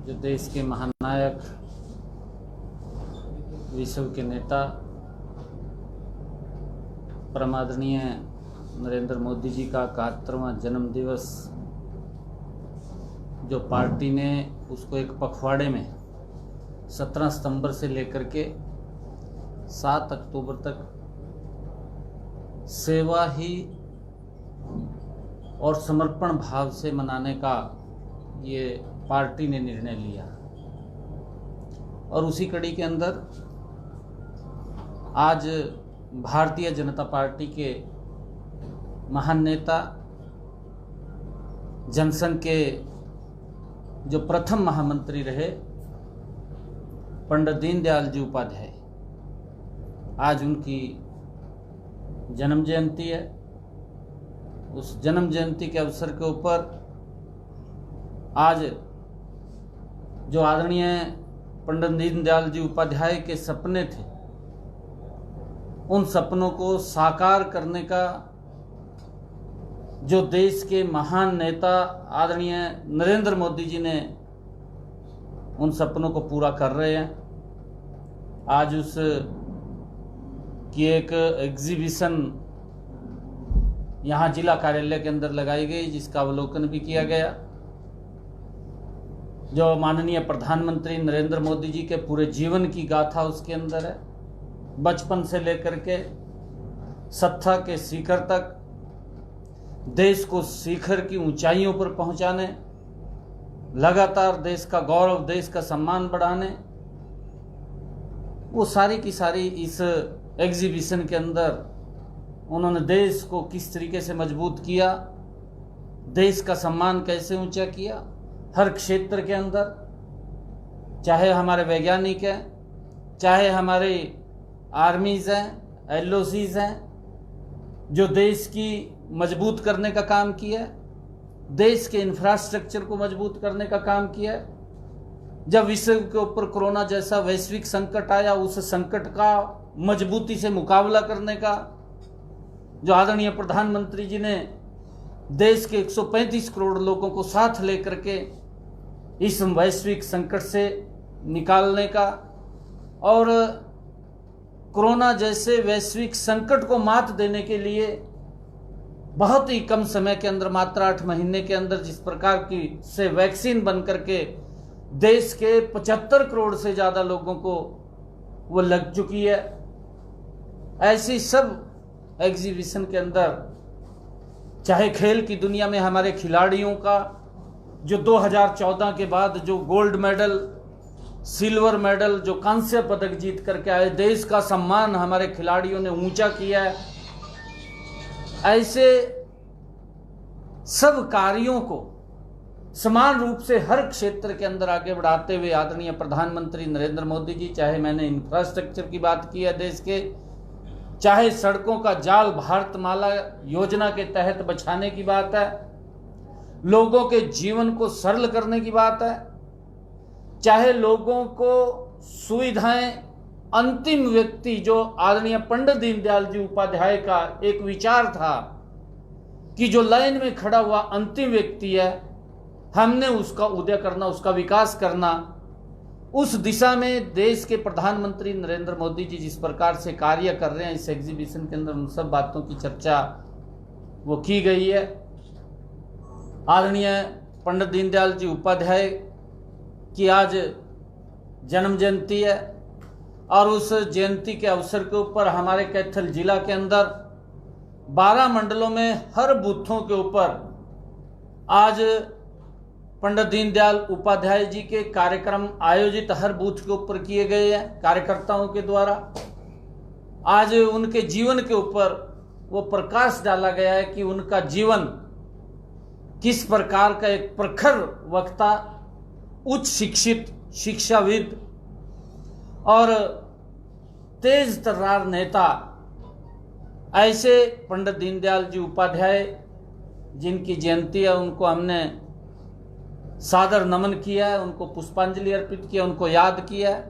जो देश के महानायक, विश्व के नेता परमादरणीय नरेंद्र मोदी जी का 71वां जन्म दिवस जो पार्टी ने उसको एक पखवाड़े में 17 सितंबर से लेकर के 7 अक्टूबर तक सेवा ही और समर्पण भाव से मनाने का ये पार्टी ने निर्णय लिया। और उसी कड़ी के अंदर आज भारतीय जनता पार्टी के महान नेता, जनसंघ के जो प्रथम महामंत्री रहे पंडित दीनदयाल जी उपाध्याय, आज उनकी जन्म जयंती है। उस जन्म जयंती के अवसर के ऊपर आज जो आदरणीय पंडित दीनदयाल जी उपाध्याय के सपने थे, उन सपनों को साकार करने का जो देश के महान नेता आदरणीय नरेंद्र मोदी जी ने उन सपनों को पूरा कर रहे हैं। आज उस की एक एग्जीबिशन यहाँ जिला कार्यालय के अंदर लगाई गई, जिसका अवलोकन भी किया गया। जो माननीय प्रधानमंत्री नरेंद्र मोदी जी के पूरे जीवन की गाथा उसके अंदर है, बचपन से लेकर के सत्ता के शिखर तक, देश को शिखर की ऊंचाइयों पर पहुंचाने, लगातार देश का गौरव, देश का सम्मान बढ़ाने, वो सारी की सारी इस एग्जीबिशन के अंदर उन्होंने देश को किस तरीके से मजबूत किया, देश का सम्मान कैसे ऊंचा किया, हर क्षेत्र के अंदर, चाहे हमारे वैज्ञानिक हैं, चाहे हमारे आर्मीज हैं, एलओसीज हैं, जो देश की मजबूत करने का काम किया, देश के इंफ्रास्ट्रक्चर को मजबूत करने का काम किया। जब विश्व के ऊपर कोरोना जैसा वैश्विक संकट आया, उस संकट का मजबूती से मुकाबला करने का जो आदरणीय प्रधानमंत्री जी ने देश के 135 करोड़ लोगों को साथ लेकर के इस वैश्विक संकट से निकालने का, और कोरोना जैसे वैश्विक संकट को मात देने के लिए बहुत ही कम समय के अंदर, मात्र 8 महीने के अंदर जिस प्रकार की से वैक्सीन बन करके देश के 75 करोड़ से ज्यादा लोगों को वो लग चुकी है, ऐसी सब एग्जीबिशन के अंदर, चाहे खेल की दुनिया में हमारे खिलाड़ियों का जो 2014 के बाद जो गोल्ड मेडल, सिल्वर मेडल, जो कांस्य पदक जीत करके आए, देश का सम्मान हमारे खिलाड़ियों ने ऊंचा किया है, ऐसे सब कार्यों को समान रूप से हर क्षेत्र के अंदर आगे बढ़ाते हुए आदरणीय प्रधानमंत्री नरेंद्र मोदी जी, चाहे मैंने इंफ्रास्ट्रक्चर की बात की है देश के, चाहे सड़कों का जाल भारतमाला योजना के तहत बचाने की बात है, लोगों के जीवन को सरल करने की बात है, चाहे लोगों को सुविधाएं, अंतिम व्यक्ति जो आदरणीय पंडित दीनदयाल जी उपाध्याय का एक विचार था कि जो लाइन में खड़ा हुआ अंतिम व्यक्ति है, हमने उसका उदय करना, उसका विकास करना, उस दिशा में देश के प्रधानमंत्री नरेंद्र मोदी जी जिस प्रकार से कार्य कर रहे हैं इस एग्जीबिशन के अंदर, उन सब बातों की चर्चा वो की गई है। आदरणीय पंडित दीनदयाल जी उपाध्याय की आज जन्म जयंती है, और उस जयंती के अवसर के ऊपर हमारे कैथल जिला के अंदर 12 मंडलों में हर बूथों के ऊपर आज पंडित दीनदयाल उपाध्याय जी के कार्यक्रम आयोजित हर बूथ के ऊपर किए गए हैं कार्यकर्ताओं के द्वारा। आज उनके जीवन के ऊपर वो प्रकाश डाला गया है कि उनका जीवन किस प्रकार का एक प्रखर वक्ता, उच्च शिक्षित, शिक्षाविद और तेज तर्रार नेता, ऐसे पंडित दीनदयाल जी उपाध्याय जिनकी जयंती है, उनको हमने सादर नमन किया है, उनको पुष्पांजलि अर्पित किया, उनको याद किया है,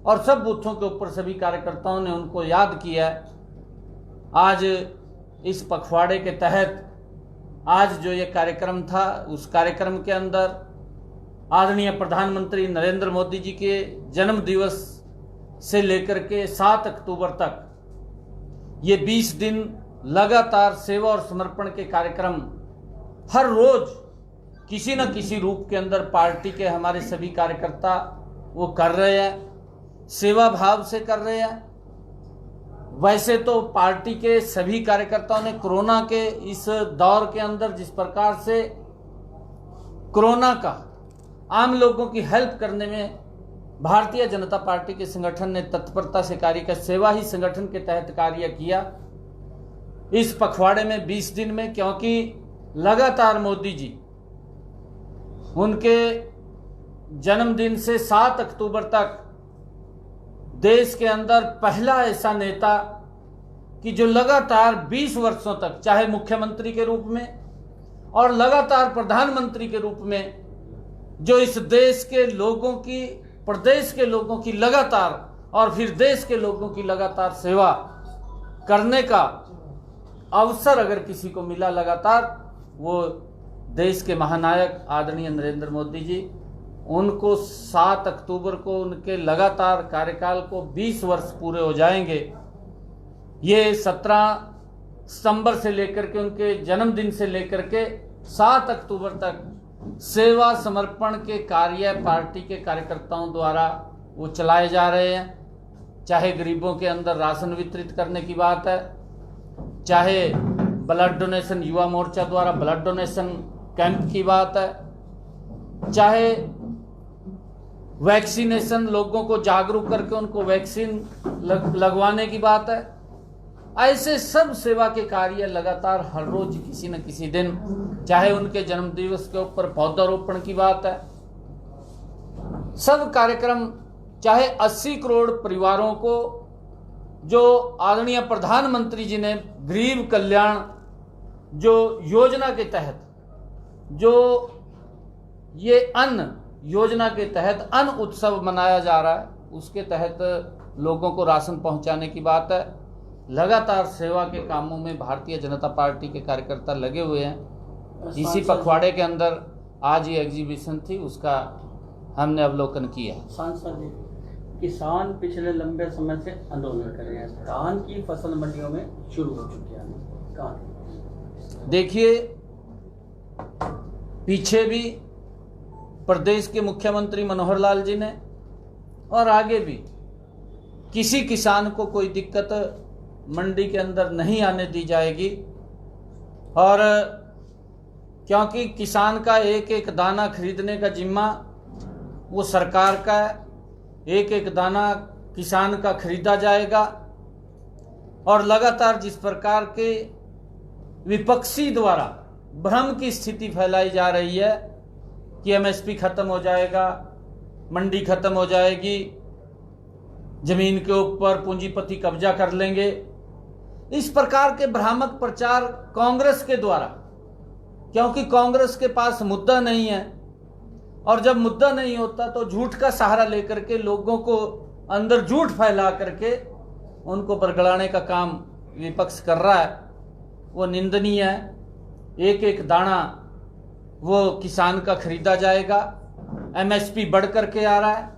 और सब बूथों के ऊपर सभी कार्यकर्ताओं ने उनको याद किया है। आज इस पखवाड़े के तहत आज जो ये कार्यक्रम था, उस कार्यक्रम के अंदर आदरणीय प्रधानमंत्री नरेंद्र मोदी जी के जन्म दिवस से लेकर के 7 अक्टूबर तक ये 20 दिन लगातार सेवा और समर्पण के कार्यक्रम हर रोज किसी न किसी रूप के अंदर पार्टी के हमारे सभी कार्यकर्ता वो कर रहे हैं, सेवा भाव से कर रहे हैं। वैसे तो पार्टी के सभी कार्यकर्ताओं ने कोरोना के इस दौर के अंदर जिस प्रकार से कोरोना का आम लोगों की हेल्प करने में भारतीय जनता पार्टी के संगठन ने तत्परता से कार्य किया, सेवा ही संगठन के तहत कार्य किया इस पखवाड़े में 20 दिन में, क्योंकि लगातार मोदी जी उनके जन्मदिन से 7 अक्टूबर तक देश के अंदर पहला ऐसा नेता कि जो लगातार 20 वर्षों तक चाहे मुख्यमंत्री के रूप में और लगातार प्रधानमंत्री के रूप में जो इस देश के लोगों की, प्रदेश के लोगों की लगातार और फिर देश के लोगों की लगातार सेवा करने का अवसर अगर किसी को मिला लगातार, वो देश के महानायक आदरणीय नरेंद्र मोदी जी। उनको 7 अक्टूबर को उनके लगातार कार्यकाल को 20 वर्ष पूरे हो जाएंगे। ये 17 सितंबर से लेकर के उनके जन्मदिन से लेकर के 7 अक्टूबर तक सेवा समर्पण के कार्य पार्टी के कार्यकर्ताओं द्वारा वो चलाए जा रहे हैं। चाहे गरीबों के अंदर राशन वितरित करने की बात है, चाहे ब्लड डोनेशन, युवा मोर्चा द्वारा ब्लड डोनेशन कैंप की बात है, चाहे वैक्सीनेशन, लोगों को जागरूक करके उनको वैक्सीन लगवाने की बात है। ऐसे सब सेवा के कार्य लगातार हर रोज किसी न किसी दिन, चाहे उनके जन्मदिवस के ऊपर पौधारोपण की बात है, सब कार्यक्रम, चाहे 80 करोड़ परिवारों को जो आदरणीय प्रधानमंत्री जी ने गरीब कल्याण जो योजना के तहत, जो ये अन्न योजना के तहत अन्न उत्सव मनाया जा रहा है, उसके तहत लोगों को राशन पहुंचाने की बात है। लगातार सेवा के कामों में भारतीय जनता पार्टी के कार्यकर्ता लगे हुए हैं। इसी पखवाड़े के अंदर आज ये एग्जीबिशन थी, उसका हमने अवलोकन किया। सांसद जी, किसान पिछले लंबे समय से आंदोलन कर रहे हैं, धान की फसल मंडियों में शुरू हो चुकी है, कहाँ? देखिए, पीछे भी प्रदेश के मुख्यमंत्री मनोहर लाल जी ने और आगे भी किसी किसान को कोई दिक्कत मंडी के अंदर नहीं आने दी जाएगी। और क्योंकि किसान का एक एक दाना खरीदने का जिम्मा वो सरकार का है, एक एक दाना किसान का खरीदा जाएगा। और लगातार जिस प्रकार के विपक्षी द्वारा भ्रम की स्थिति फैलाई जा रही है कि एमएसपी खत्म हो जाएगा, मंडी खत्म हो जाएगी, जमीन के ऊपर पूंजीपति कब्जा कर लेंगे, इस प्रकार के भ्रामक प्रचार कांग्रेस के द्वारा, क्योंकि कांग्रेस के पास मुद्दा नहीं है और जब मुद्दा नहीं होता तो झूठ का सहारा लेकर के लोगों को अंदर झूठ फैला करके उनको बरगड़ाने का काम विपक्ष कर रहा है, वो निंदनीय है। एक एक दाना वो किसान का खरीदा जाएगा, एमएसपी बढ़ करके आ रहा है।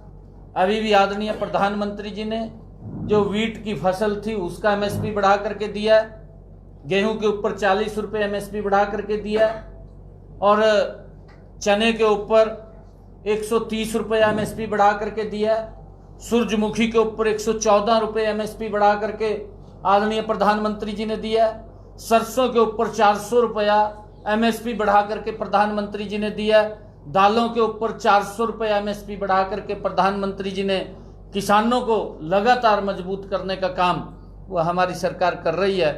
अभी भी आदरणीय प्रधानमंत्री जी ने जो वीट की फसल थी उसका एमएसपी बढ़ा करके दिया है, गेहूं के ऊपर 40 रुपये एमएसपी बढ़ा करके दिया है और चने के ऊपर 130 रुपये एमएसपी बढ़ा करके दिया है, सूरजमुखी के ऊपर 114 रुपये एमएसपी बढ़ा करके आदरणीय प्रधानमंत्री जी ने दिया है, सरसों के ऊपर 400 रुपया एमएसपी बढ़ा करके प्रधानमंत्री जी ने दिया है, दालों के ऊपर 400 रुपये एमएसपी बढ़ा करके प्रधानमंत्री जी ने किसानों को लगातार मजबूत करने का काम वो हमारी सरकार कर रही है।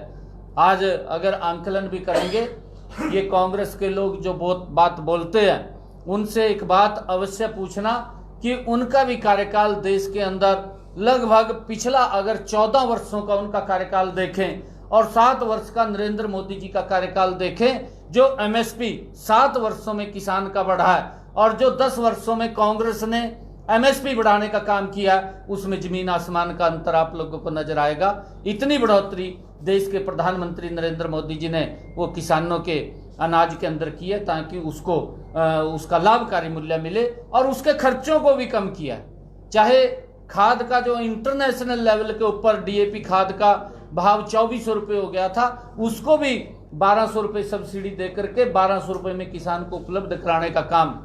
आज अगर आंकलन भी करेंगे, ये कांग्रेस के लोग जो बहुत बात बोलते हैं उनसे एक बात अवश्य पूछना कि उनका भी कार्यकाल देश के अंदर लगभग पिछला अगर 14 वर्षों का उनका कार्यकाल देखें और 7 वर्ष का नरेंद्र मोदी जी का कार्यकाल देखें, जो एमएसपी 7 वर्षों में किसान का बढ़ा है और जो 10 वर्षों में कांग्रेस ने एमएसपी बढ़ाने का काम किया, उसमें जमीन आसमान का अंतर आप लोगों को नजर आएगा। इतनी बढ़ोतरी देश के प्रधानमंत्री नरेंद्र मोदी जी ने वो किसानों के अनाज के अंदर की है, ताकि उसको उसका लाभकारी मूल्य मिले, और उसके खर्चों को भी कम किया। चाहे खाद का जो इंटरनेशनल लेवल के ऊपर डीएपी खाद का भाव 2400 रुपये हो गया था, उसको भी 1200 रुपये सब्सिडी दे करके 1200 रुपये में किसान को उपलब्ध कराने का काम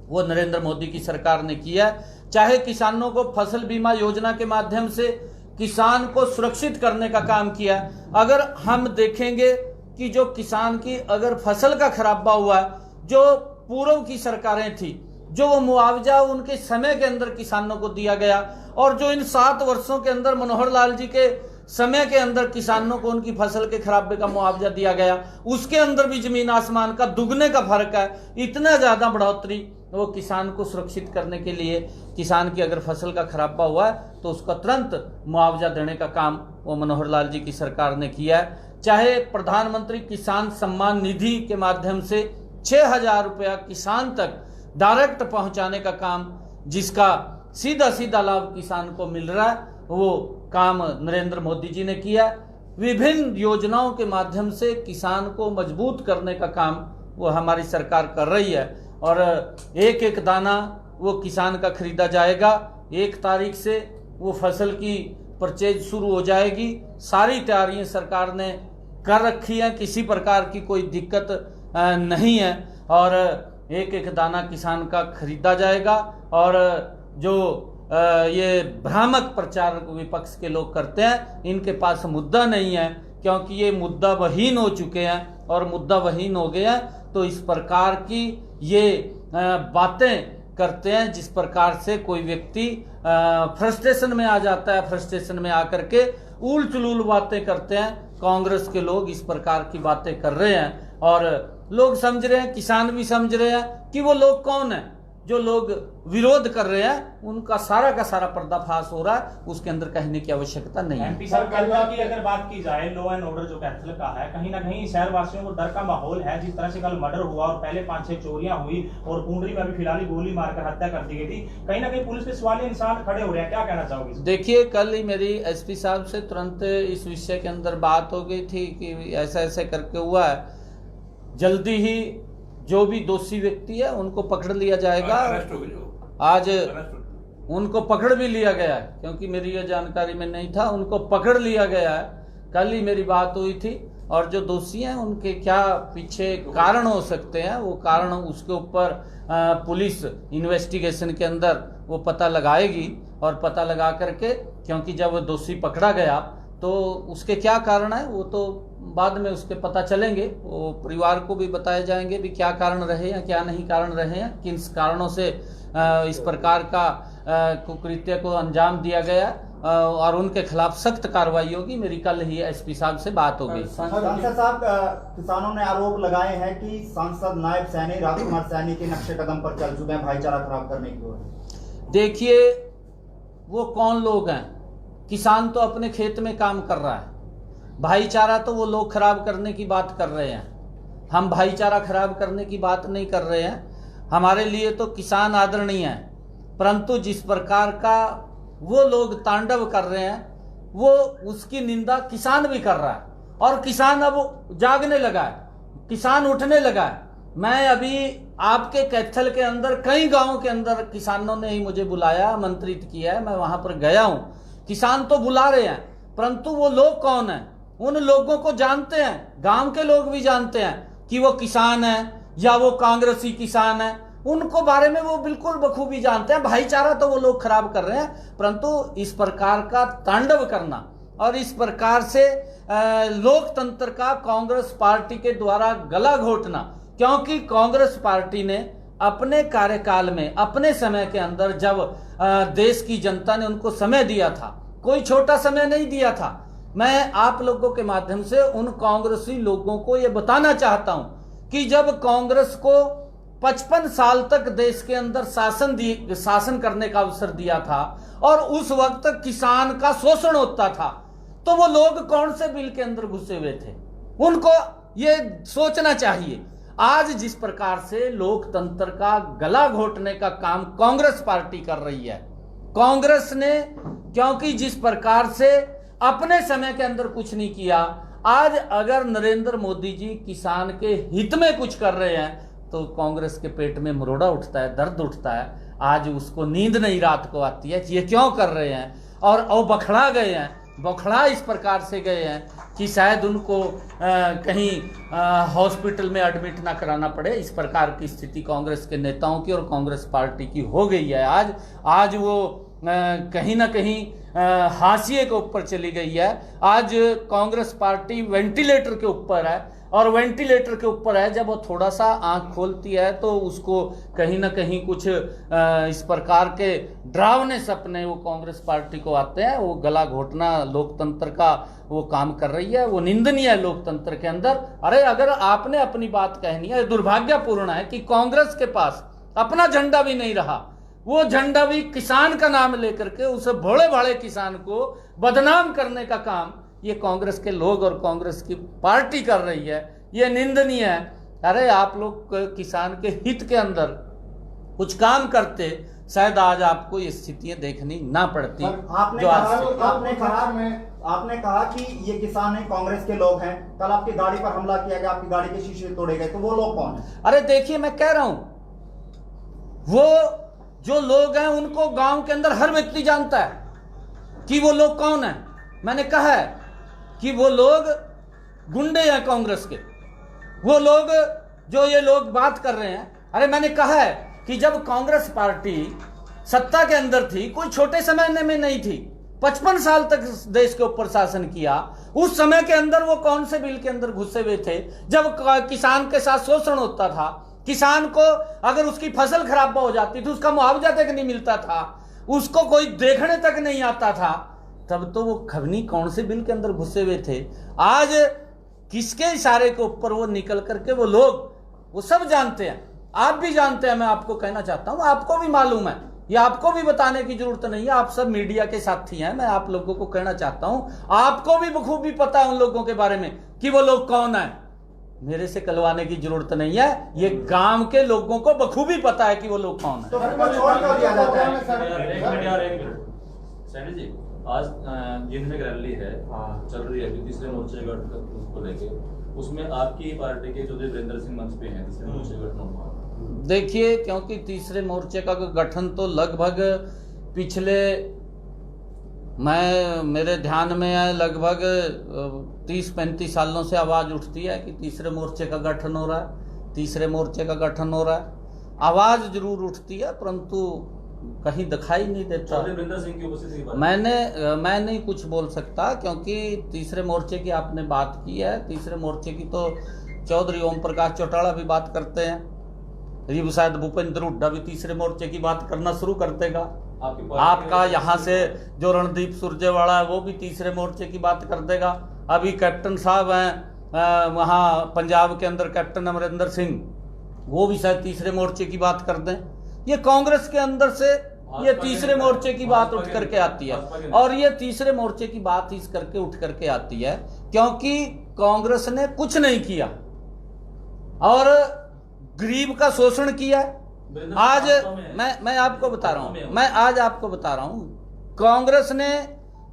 वो नरेंद्र मोदी की सरकार ने किया। चाहे किसानों को फसल बीमा योजना के माध्यम से किसान को सुरक्षित करने का काम किया। अगर हम देखेंगे कि जो किसान की अगर फसल का खराबा हुआ, जो पूर्व की सरकारें थी, जो वो मुआवजा उनके समय के अंदर किसानों को दिया गया, और जो इन 7 वर्षों के अंदर मनोहर लाल जी के समय के अंदर किसानों को उनकी फसल के खराबे का मुआवजा दिया गया, उसके अंदर भी जमीन आसमान का दुगने का फर्क है। इतना ज्यादा बढ़ोतरी वो किसान को सुरक्षित करने के लिए, किसान की अगर फसल का खराबा हुआ है तो उसका तुरंत मुआवजा देने का काम वो मनोहर लाल जी की सरकार ने किया है। चाहे प्रधानमंत्री किसान सम्मान निधि के माध्यम से 6000 रुपया किसान तक डायरेक्ट पहुंचाने का काम, जिसका सीधा सीधा लाभ किसान को मिल रहा है, वो काम नरेंद्र मोदी जी ने किया। विभिन्न योजनाओं के माध्यम से किसान को मजबूत करने का काम वो हमारी सरकार कर रही है, और एक एक दाना वो किसान का खरीदा जाएगा। 1 तारीख से वो फसल की परचेज शुरू हो जाएगी। सारी तैयारियां सरकार ने कर रखी है, किसी प्रकार की कोई दिक्कत नहीं है, और एक एक दाना किसान का खरीदा जाएगा। और जो ये भ्रामक प्रचार विपक्ष के लोग करते हैं, इनके पास मुद्दा नहीं है, क्योंकि ये मुद्दा वहीन हो चुके हैं, और मुद्दा वहीन हो गया तो इस प्रकार की ये बातें करते हैं जिस प्रकार से कोई व्यक्ति फ्रस्ट्रेशन में आ जाता है। फ्रस्ट्रेशन में आकर के उल चुलूल बातें करते हैं। कांग्रेस के लोग इस प्रकार की बातें कर रहे हैं, और लोग समझ रहे हैं, किसान भी समझ रहे हैं कि वो लोग कौन है। जो लोग विरोध कर रहे हैं उनका सारा का सारा पर्दाफाश हो रहा है, उसके अंदर कहने की आवश्यकता नहीं है। एमपी साहब की अगर बात की जाए, लॉ एंड ऑर्डर जो कैथल का है, कहीं ना कहीं शहर वासियों को डर का माहौल है। जिस तरह से कल मर्डर हुआ और पहले 5-6 चोरियां हुई, और कुंडरी में भी फिलहाल गोली मारकर हत्या कर दी गई थी, कहीं ना कहीं पुलिस पे सवालिया निशान खड़े हो रहे हैं। क्या कहना चाहोगे? देखिए, कल ही मेरी एसपी साहब से तुरंत इस विषय के अंदर बात हो गई थी कि ऐसा ऐसे करके हुआ है, जल्दी ही जो भी दोषी व्यक्ति है उनको पकड़ लिया जाएगा। आज उनको पकड़ भी लिया गया है, क्योंकि मेरी यह जानकारी में नहीं था, उनको पकड़ लिया गया है। कल ही मेरी बात हुई थी, और जो दोषी हैं उनके क्या पीछे कारण हो सकते हैं, वो कारण उसके ऊपर पुलिस इन्वेस्टिगेशन के अंदर वो पता लगाएगी, और पता लगा करके, क्योंकि जब वो दोषी पकड़ा गया तो उसके क्या कारण है वो तो बाद में उसके पता चलेंगे। वो परिवार को भी बताए जाएंगे भी क्या कारण रहे या क्या नहीं कारण रहे हैं, किन कारणों से इस प्रकार का कुकृत्य को अंजाम दिया गया, और उनके खिलाफ सख्त कार्रवाई होगी। मेरी कल ही एसपी साहब से बात हो गई। सांसद साहब, किसानों ने आरोप लगाए हैं कि सांसद नायब सैनी राजकुमार सैनी के नक्शे कदम पर चल चुके हैं भाईचारा खराब करने की ओर। देखिए, वो कौन लोग हैं? किसान तो अपने खेत में काम कर रहा है, भाईचारा तो वो लोग खराब करने की बात कर रहे हैं। हम भाईचारा खराब करने की बात नहीं कर रहे हैं। हमारे लिए तो किसान आदरणीय है, परंतु जिस प्रकार का वो लोग तांडव कर रहे हैं, वो उसकी निंदा किसान भी कर रहा है, और किसान अब जागने लगा है, किसान उठने लगा है। मैं अभी आपके कैथल के अंदर कई गांवों के अंदर किसानों ने ही मुझे बुलाया, आमंत्रित किया है, मैं वहां पर गया हूं। किसान तो बुला रहे हैं, परंतु वो लोग कौन है उन लोगों को जानते हैं, गांव के लोग भी जानते हैं कि वो किसान है या वो कांग्रेसी किसान है, उनको बारे में वो बिल्कुल बखूबी जानते हैं। भाईचारा तो वो लोग खराब कर रहे हैं, परंतु इस प्रकार का तांडव करना और इस प्रकार से लोकतंत्र का कांग्रेस पार्टी के द्वारा गला घोटना, क्योंकि कांग्रेस पार्टी ने अपने कार्यकाल में, अपने समय के अंदर, जब देश की जनता ने उनको समय दिया था, कोई छोटा समय नहीं दिया था। मैं आप लोगों के माध्यम से उन कांग्रेसी लोगों को यह बताना चाहता हूं कि जब कांग्रेस को 55 साल तक देश के अंदर शासन करने का अवसर दिया था और उस वक्त किसान का शोषण होता था, तो वो लोग कौन से बिल के अंदर घुसे हुए थे, उनको ये सोचना चाहिए। आज जिस प्रकार से लोकतंत्र का गला घोटने का काम कांग्रेस पार्टी कर रही है, कांग्रेस ने, क्योंकि जिस प्रकार से अपने समय के अंदर कुछ नहीं किया, आज अगर नरेंद्र मोदी जी किसान के हित में कुछ कर रहे हैं तो कांग्रेस के पेट में मरोड़ा उठता है, दर्द उठता है। आज उसको नींद नहीं रात को आती है कि ये क्यों कर रहे हैं, और वो बखड़ा गए हैं, बौखला इस प्रकार से गए हैं कि शायद उनको कहीं हॉस्पिटल में एडमिट ना कराना पड़े। इस प्रकार की स्थिति कांग्रेस के नेताओं की और कांग्रेस पार्टी की हो गई है। आज वो कहीं ना कहीं हाशिए के ऊपर चली गई है। आज कांग्रेस पार्टी वेंटिलेटर के ऊपर है, और वेंटिलेटर के ऊपर है। जब वो थोड़ा सा आंख खोलती है तो उसको कहीं ना कहीं कुछ इस प्रकार के डरावने सपने वो कांग्रेस पार्टी को आते हैं। वो गला घोटना लोकतंत्र का वो काम कर रही है, वो निंदनीय है लोकतंत्र के अंदर। अरे अगर आपने अपनी बात कहनी है, दुर्भाग्यपूर्ण है कि कांग्रेस के पास अपना झंडा भी नहीं रहा। वो झंडा भी किसान का नाम लेकर के उस भोले भाले किसान को बदनाम करने का काम ये कांग्रेस के लोग और कांग्रेस की पार्टी कर रही है। ये निंदनीय है। अरे आप लोग किसान के हित के अंदर कुछ काम करते, शायद आज आपको ये स्थितियां देखनी ना पड़ती। आपने कहा कि ये किसान है, कांग्रेस के लोग हैं। कल आपकी गाड़ी पर हमला किया गया, आपकी गाड़ी के शीशे तोड़े गए, तो वो लोग कौन है? अरे देखिए, मैं कह रहा हूं, वो जो लोग हैं उनको गांव के अंदर हर व्यक्ति जानता है कि वो लोग कौन है। मैंने कहा है कि वो लोग गुंडे हैं कांग्रेस के, वो लोग जो ये लोग बात कर रहे हैं। अरे मैंने कहा है कि जब कांग्रेस पार्टी सत्ता के अंदर थी, कोई छोटे समय में नहीं थी, 55 साल तक देश के ऊपर शासन किया। उस समय के अंदर वो कौन से बिल के अंदर घुसे हुए थे जब किसान के साथ शोषण होता था। किसान को अगर उसकी फसल खराब हो जाती थी, उसका मुआवजा तक नहीं मिलता था, उसको कोई देखने तक नहीं आता था। तब तो वो खबनी कौन से बिल के अंदर घुसे हुए थे। आज किसके इशारे के ऊपर वो निकल करके वो लोग, वो सब जानते हैं, आप भी जानते हैं। मैं आपको कहना चाहता हूं, आपको भी मालूम है, ये आपको भी बताने की जरूरत नहीं है। आप सब मीडिया के साथी हैं। मैं आप लोगों को कहना चाहता हूं, आपको भी बखूबी पता है उन लोगों के बारे में कि वो लोग कौन है। मेरे से कहलवाने की जरूरत नहीं है, ये गांव के लोगों को बखूबी पता है कि वो लोग कौन है। तो छोड़ क्यों दिया जाता है? सैनी जी, आज जींद में रैली है, चल रही है तीसरे मोर्चे गठन को लेके, उसमें आपकी पार्टी के चौधरी वीरेंद्र सिंह मंच पे हैं तीसरे मोर्चे गठन। देखिए, क्योंकि तीसरे मोर्चे का गठन तो लगभग पिछले, मेरे ध्यान में है, लगभग 30-35 सालों से आवाज उठती है कि तीसरे मोर्चे का गठन हो रहा है, तीसरे मोर्चे का गठन हो रहा है। आवाज जरूर उठती है, परंतु कहीं दिखाई नहीं देता। सिंह की उपस्थिति मैं नहीं कुछ बोल सकता, क्योंकि तीसरे मोर्चे की आपने बात की है। तीसरे मोर्चे की तो चौधरी ओम प्रकाश चौटाला भी बात करते हैं, ये शायद भूपेंद्र हुड्डा भी तीसरे मोर्चे की बात करना शुरू कर देगा। आपका यहाँ से जो रणदीप सुरजेवाला है वो भी तीसरे मोर्चे की बात कर देगा। अभी कैप्टन साहब हैं वहाँ पंजाब के अंदर, कैप्टन अमरिंदर सिंह, वो भी शायद तीसरे मोर्चे की बात कर दें। ये कांग्रेस के अंदर से ये तीसरे मोर्चे की बात उठ करके आती है, और ये तीसरे मोर्चे की बात इस करके उठ करके आती है क्योंकि कांग्रेस ने कुछ नहीं किया और गरीब का शोषण किया। आज मैं आपको बता रहा हूं, मैं आज आपको बता रहा हूं, कांग्रेस ने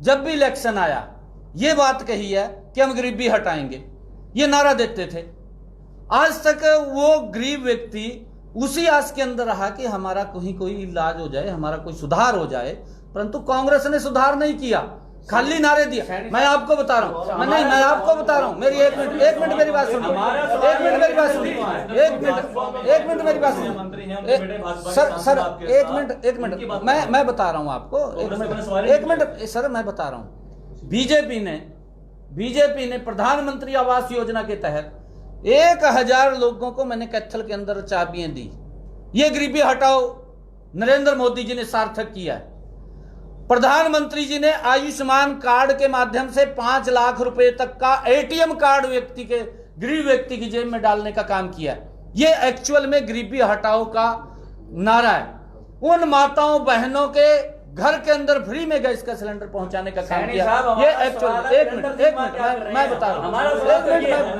जब भी इलेक्शन आया ये बात कही है कि हम गरीबी हटाएंगे, ये नारा देते थे। आज तक वो गरीब व्यक्ति उसी आस के अंदर रहा कि हमारा कोई इलाज हो जाए, हमारा कोई सुधार हो जाए, परंतु कांग्रेस ने सुधार नहीं किया, खाली नारे दिया। मैं आपको बता रहा हूं, मैं आपको बता रहा हूं, मेरी एक मिनट मेरी बात सुनिए, एक मिनट मेरी बात सुनिए, एक मिनट मेरी बात सुनिए सर, एक मिनट मैं बता रहा हूं आपको, एक मिनट सर, मैं बता रहा हूं। बीजेपी ने प्रधानमंत्री आवास योजना के तहत 1000 लोगों को मैंने कैथल के अंदर चाबियां दी। ये गरीबी हटाओ नरेंद्र मोदी जी ने सार्थक किया है। प्रधानमंत्री जी ने आयुष्मान कार्ड के माध्यम से 5 लाख रुपए तक का एटीएम कार्ड गरीब व्यक्ति की जेब में डालने का काम किया है। ये एक्चुअल में गरीबी हटाओ का नारा है। उन माताओं बहनों के घर के अंदर फ्री में गैस का सिलेंडर पहुंचाने का काम किया। ये एक्चुअल, एक मिनट मैं बता रहा हूं,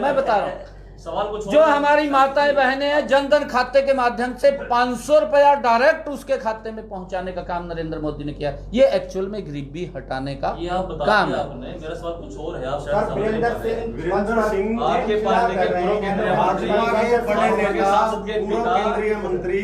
मैं बता रहा हूं। सवाल को छोड़ जो दें। हमारी माताएं बहनें हैं, जनधन खाते के माध्यम से 500 रुपया डायरेक्ट उसके खाते में पहुंचाने का काम नरेंद्र मोदी ने किया। ये एक्चुअल में गरीबी हटाने का ये आप बता काम दिया है। आपने, मेरा सवाल कुछ और है, आप सर, शायद समझ नहीं वीरेंद्र पा रहे हैं। सिंह मंच पर आपके पार्टी के पूर्व केंद्रीय मंत्री, बड़े नेता, सांसद के पूर्व पिता केंद्रीय मंत्री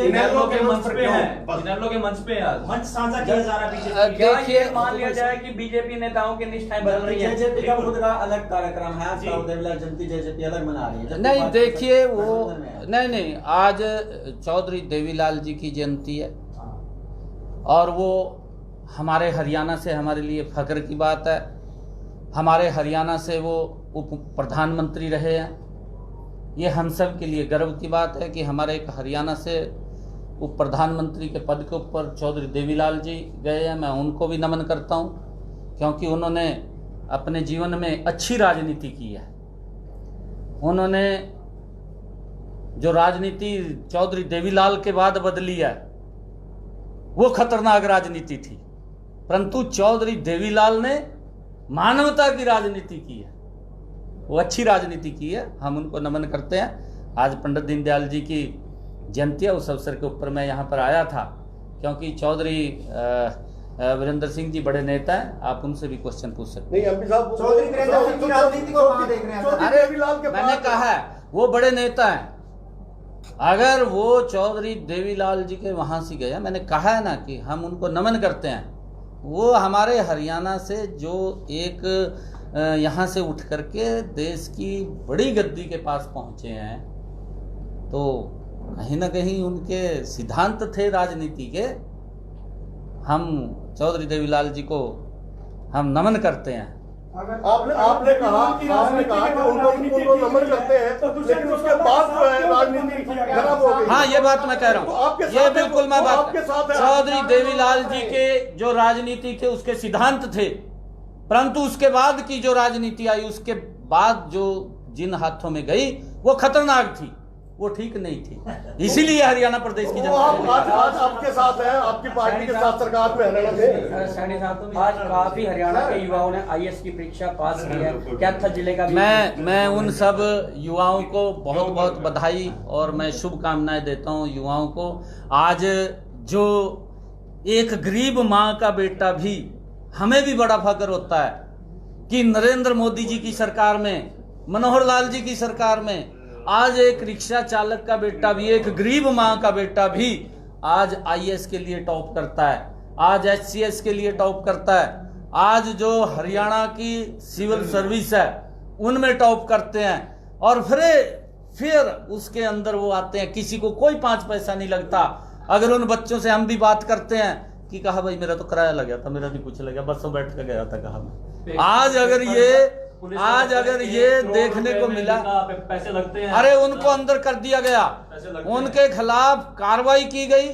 इनेलो के मंच पे हैं, इनेलो के मंच पे हैं आज। मंच साझा किया जा रहा है बीजेपी क्या देखिए, ये मान लिया जाए कि बीजेपी नेताओं की निष्ठाएं बदल रही है? जेजेपी का खुद का अलग कार्यक्रम है, आज देवीलाल जयंती जेजेपी अलग मना रही है। जबकि नहीं, बात देखिए वो गठबंधन में है। नहीं, आज चौधरी देवीलाल जी की जयंती है और वो हमारे हरियाणा से हमारे लिए फख्र की बात है। हमारे हरियाणा से वो उप प्रधानमंत्री रहे हैं। ये हम सब के लिए गर्व की बात है कि हमारे एक हरियाणा से उप प्रधानमंत्री के पद के ऊपर चौधरी देवीलाल जी गए हैं। मैं उनको भी नमन करता हूँ क्योंकि उन्होंने अपने जीवन में अच्छी राजनीति की है। उन्होंने जो राजनीति चौधरी देवीलाल के बाद बदली है वो खतरनाक राजनीति थी, परंतु चौधरी देवीलाल ने मानवता की राजनीति की है, वो अच्छी राजनीति की है। हम उनको नमन करते हैं। आज पंडित दीनदयाल जी की जयंती है, उस अवसर के ऊपर मैं यहाँ पर आया था क्योंकि चौधरी वीरेंद्र सिंह जी बड़े नेता हैं, आप उनसे भी क्वेश्चन पूछ सकते हैं। नहीं एमपी साहब, चौधरी वीरेंद्र सिंह की राजनीति को कहाँ देख रहे हैं? चौधरी अरे देवीलाल के मैंने बाद- कहा है वो बड़े नेता हैं। अगर वो चौधरी देवीलाल जी के वहां से गया, मैंने कहा है ना कि हम उनको नमन करते हैं। वो हमारे हरियाणा से जो एक यहाँ से उठ करके देश की बड़ी गद्दी के पास पहुंचे हैं, तो कहीं ना कहीं उनके सिद्धांत थे राजनीति के। हम चौधरी देवीलाल जी को हम नमन करते हैं। आपने कहा कि उनको नमन करते हैं, लेकिन उसके बाद जो है राजनीति खराब हो गई। हाँ, ये बात मैं कह रहा तो हूँ, आपके ये साथ है, बिल्कुल मैं वो बात आपके साथ है। चौधरी देवीलाल जी के जो राजनीति थे उसके सिद्धांत थे, परंतु उसके बाद की जो राजनीति आई, उसके बाद जो जिन हाथों में गई वो खतरनाक थी, वो ठीक नहीं थी। इसीलिए हरियाणा प्रदेश की वो जनता आज आपके साथ है, आपकी पार्टी के साथ सरकार में हरियाणा में। सैनी साहब, आज काफी हरियाणा के युवाओं ने आईएएस की परीक्षा पास की है, क्या था जिले का? मैं उन सब युवाओं को बहुत बहुत बधाई और मैं शुभकामनाएं देता हूं युवाओं को। आज जो एक गरीब माँ का बेटा भी, हमें भी बड़ा फख्र होता है कि नरेंद्र मोदी जी की सरकार में, मनोहर लाल जी की सरकार में आज एक रिक्शा चालक का बेटा भी, एक गरीब माँ का बेटा भी आज आईएएस के लिए टॉप करता है, आज एचसीएस के लिए टॉप करता है, आज जो हरियाणा की सिविल सर्विस है उनमें टॉप करते हैं। और फिर उसके अंदर वो आते हैं, किसी को कोई 5 पैसा नहीं लगता। अगर उन बच्चों से हम भी बात करते हैं कि कहा भाई मेरा तो किराया लग गया था, मेरा नहीं कुछ लगा, बस में बैठ के गया था, कहा मैं। आज अगर ये देखने को मिला, पैसे लगते हैं, अरे उनको अंदर कर दिया गया, उनके खिलाफ कार्रवाई की गई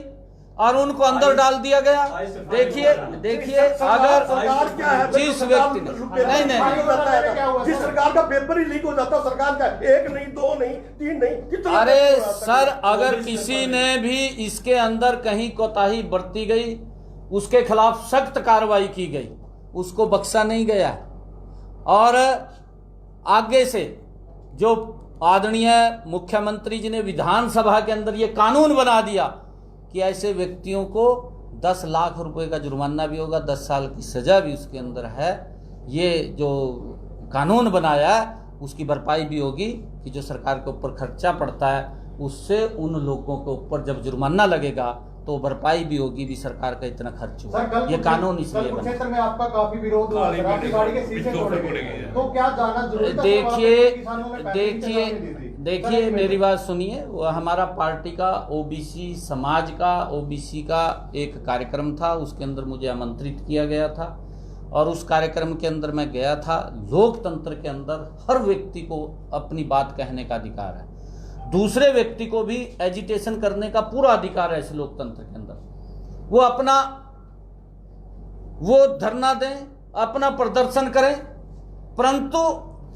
और उनको अंदर डाल दिया गया। देखिए अगर सरकार क्या है, जिस व्यक्ति ने नहीं जिस सरकार का पेपर ही लीक हो जाता, सरकार का 1 नहीं 2 नहीं 3 नहीं, कितना? अरे सर, अगर किसी ने भी इसके अंदर कहीं कोताही बरती गई, उसके खिलाफ सख्त कार्रवाई की गई, उसको बख्शा नहीं गया। और आगे से जो आदरणीय मुख्यमंत्री जी ने विधानसभा के अंदर ये कानून बना दिया कि ऐसे व्यक्तियों को 10 लाख रुपए का जुर्माना भी होगा, 10 साल की सजा भी उसके अंदर है। ये जो कानून बनाया है उसकी भरपाई भी होगी कि जो सरकार के ऊपर खर्चा पड़ता है उससे उन लोगों के ऊपर जब जुर्माना लगेगा तो भरपाई भी होगी भी सरकार का इतना खर्च हुआ। ये कानून इसलिए बना। क्षेत्र में आपका काफी विरोध हुआ, आपकी गाड़ी के शीशे तोड़े गए, तो क्या जाना जरूरी था? देखिए मेरी बात सुनिए। वो हमारा पार्टी का ओबीसी समाज का, ओबीसी का एक कार्यक्रम था, उसके अंदर मुझे आमंत्रित किया गया था और उस कार्यक्रम के अंदर मैं गया था। लोकतंत्र के अंदर हर व्यक्ति को अपनी बात कहने का अधिकार है, दूसरे व्यक्ति को भी एजिटेशन करने का पूरा अधिकार है इस लोकतंत्र के अंदर। वो धरना दें, अपना प्रदर्शन करें, परंतु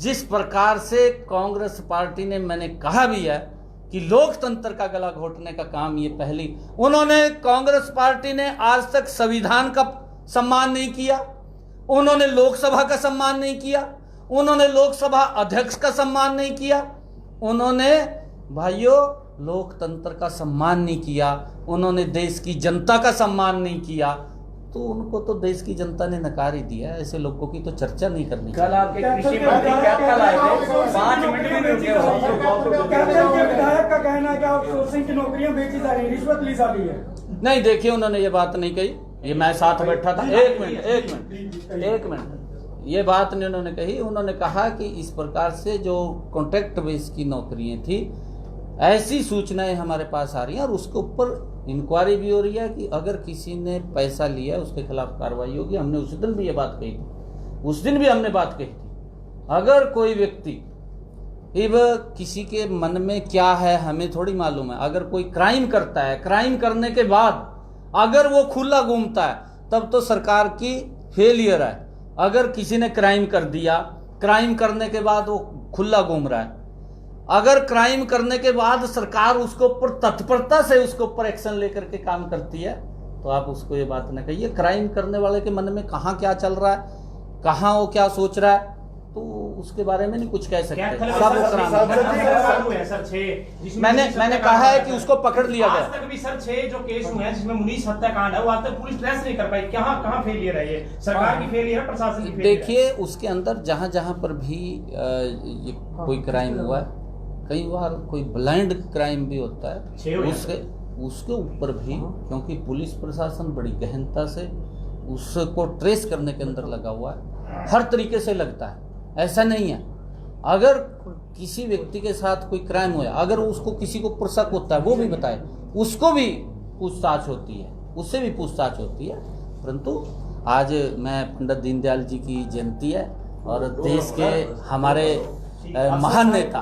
जिस प्रकार से कांग्रेस पार्टी ने, मैंने कहा भी है कि लोकतंत्र का गला घोटने का काम ये पहली उन्होंने, कांग्रेस पार्टी ने आज तक संविधान का सम्मान नहीं किया, उन्होंने लोकसभा का सम्मान नहीं किया, उन्होंने लोकसभा अध्यक्ष का सम्मान नहीं किया। उन्होंने भाइयों लोकतंत्र का सम्मान नहीं किया, उन्होंने देश की जनता का सम्मान नहीं किया, तो उनको तो देश की जनता ने नकार ही दिया। ऐसे लोगों की तो चर्चा नहीं करनी कल आपके कृषि मंत्री कैप्टन आए थे, 5 मिनट में रुके कैप्टन के विधायक का कहना है कि आउटसोर्सिंग की नौकरियां बेची जा रही है, रिश्वत ली जा रही है। नहीं, देखिए उन्होंने ये बात नहीं कही, ये मैं साथ बैठा था। एक मिनट ये बात नहीं उन्होंने कही। उन्होंने कहा कि इस प्रकार से जो कॉन्ट्रैक्ट बेस की नौकरियां थी, ऐसी सूचनाएं हमारे पास आ रही हैं और उसके ऊपर इंक्वायरी भी हो रही है कि अगर किसी ने पैसा लिया है उसके खिलाफ कार्रवाई होगी। हमने उस दिन भी ये बात कही थी, उस दिन भी हमने बात कही थी। अगर कोई व्यक्ति किसी के मन में क्या है हमें थोड़ी मालूम है। अगर कोई क्राइम करता है, क्राइम करने के बाद अगर वो खुला घूमता है तब तो सरकार की फेलियर है। अगर किसी ने क्राइम कर दिया, क्राइम करने के बाद वो खुला घूम रहा है, अगर क्राइम करने के बाद सरकार उसके ऊपर तत्परता से उसके ऊपर एक्शन लेकर के काम करती है, तो आप उसको ये बात न कहिए। क्राइम करने वाले के मन में कहाँ क्या चल रहा है, कहाँ वो क्या सोच रहा है, तो उसके बारे में नहीं कुछ कह सकते। मैंने कहा है कि उसको पकड़ लिया गया। आज तक भी सर 6 जो केस हुए हैं जिसमें मुनीष हत्याकांड है, वो आज तक पुलिस ट्रेस नहीं कर पाई। कहाँ फेलियर है? ये सरकार की फेलियर है, प्रशासन की फेलियर है? देखिए उसके अंदर जहां पर भी ये कोई क्राइम हुआ है, कई बार कोई ब्लाइंड क्राइम भी होता है, उसके ऊपर भी क्योंकि पुलिस प्रशासन बड़ी गहनता से उसको ट्रेस करने के अंदर लगा हुआ है, हर तरीके से लगता है। ऐसा नहीं है अगर किसी व्यक्ति के साथ कोई क्राइम हुआ, अगर उसको किसी को शक होता है वो भी बताए, उसको भी पूछताछ होती है, उससे भी पूछताछ होती है। परंतु आज मैं पंडित दीनदयाल जी की जयंती है और देश के हमारे महान नेता